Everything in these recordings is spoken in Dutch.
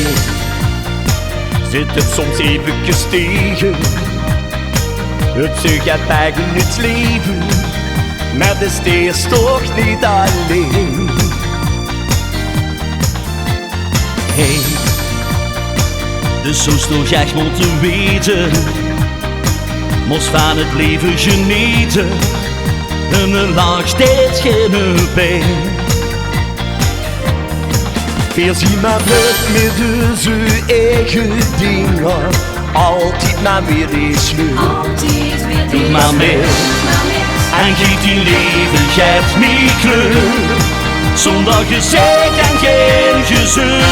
meer. Zit het soms eventjes tegen, het ze gaat eigen het leven, maar de steer is toch niet alleen. Hey, dus zo toch echt moeten weten, moest van het leven genieten, en een lach steeds geen pijn. Veel zien maar het midden zijn eigen dingen, altijd maar weer eens leuk. Doe maar mee, en geef die leven, geeft niet kleur, zonder gezegd en geen gezeur.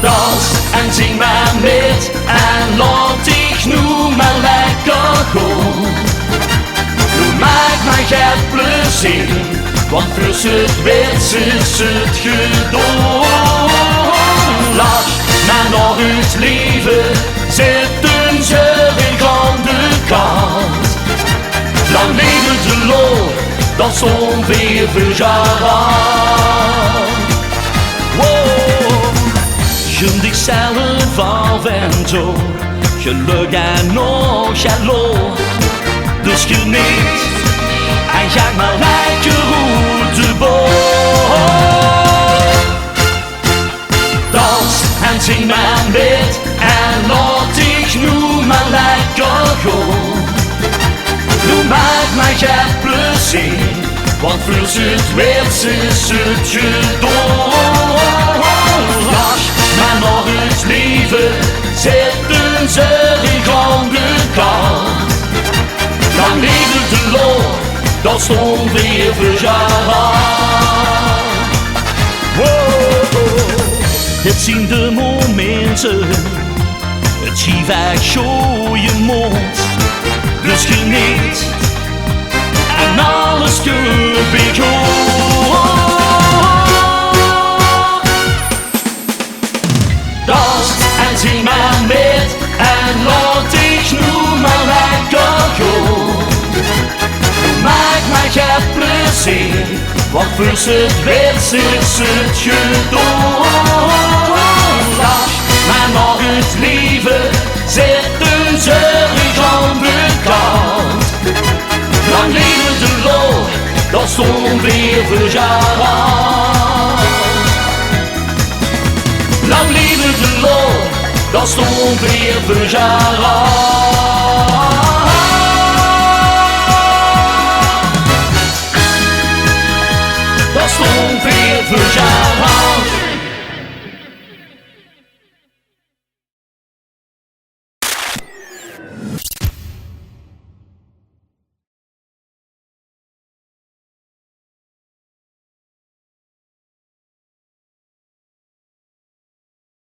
Dans en zing maar met, en laat dich nu maar lekker gaan. Nu maak maar geen plezier, want plus het wens is het gedaan. Lach maar nog het leven, zitten ze weer aan de kant. Lang leven de lol, dat is ongeveer verjaardag. Gun zichzelf af en toe, geluk en nog jaloers. Dus geniet en ga maar lekker uit de boot. Dans en zing maar met, en laat dich nu maar lekker gaan. Nu maak maar geen plezier, want plus het wens is het gedaan. Maar nog het leven, zitten ze weer aan de kant. Lang leven de lol, dat stond weer verjaardag. Het zien de momenten, het schief echt zo je mond. Dus geniet, en alles gebeurt goed. Dans en zing maar met, en laat dich nu maar lekker gaan. Maak maar geen plezier, want plus het wens is het gedaan. Lach maar nog het leven, zitten ze weer aan de kant. Lang leven de lol, dat stond weer verjaardag. Lang leven de lol, dat stond weer verjaardag.